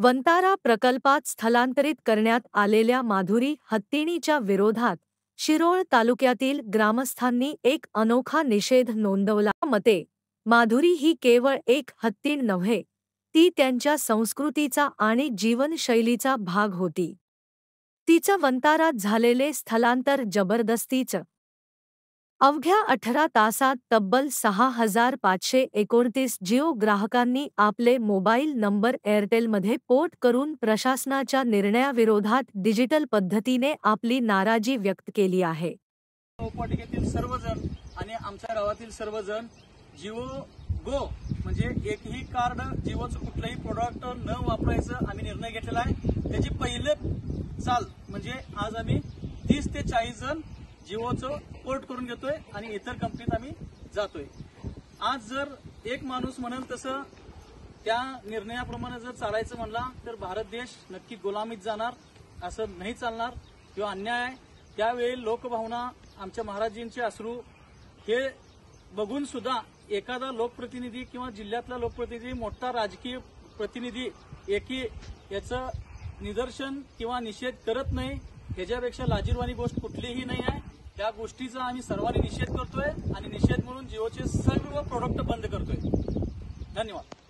वंतारा प्रकल्पात स्थलांतरित करण्यात आलेल्या माधुरी हत्तीणीच्या विरोधात शिरोळ तालुक्यातील ग्रामस्थांनी एक अनोखा निषेध नोंदवला. मते, माधुरी ही केवळ एक हत्तीण नव्हे, ती त्यांच्या संस्कृतीचा आणि जीवनशैलीचा भाग होती. तिचं वंतारात झालेले स्थलांतर जबरदस्तीचं. अवघ्या 18 तासात तब्बल 6529 जिओ ग्राहकांनी आपले मोबाईल नंबर एअरटेलमध्ये पोर्ट करून प्रशासनाच्या निर्णयाविरोधात डिजिटल पद्धतीने आपली नाराजी व्यक्त केली आहे. औपचारिकतेतील सर्वजण आणि आमच्या गावातील सर्वजण जिओ गो म्हणजे एकही कार्ड जिओचं कुठलंही प्रोडक्ट न वापरायचं आम्ही निर्णय घेतलेला आहे. त्याची पहिलं चाल म्हणजे आज आम्ही 30 ते 40 जण जिओचं पोर्ट करून घेतोय आणि इतर कंपनीत आम्ही जातोय. आज जर एक माणूस म्हणाल तसं त्या निर्णयाप्रमाणे जर चालायचं म्हणला तर भारत देश नक्की गुलामीत जाणार, असं नाही चालणार किंवा अन्याय आहे. त्यावेळी लोकभावना, आमच्या महाराजींचे अश्रू हे बघून सुद्धा एखादा लोकप्रतिनिधी किंवा जिल्ह्यातला लोकप्रतिनिधी, मोठा राजकीय प्रतिनिधी एकी याचं निदर्शन किंवा निषेध करत नाही. ह्याच्यापेक्षा लाजिरवाणी गोष्ट कुठलीही नाही आहे. त्या गोष्टीचा आम्ही सर्वांनी निषेध करतोय आणि निषेध म्हणून जिओचे सर्व प्रोडक्ट बंद करतोय. धन्यवाद.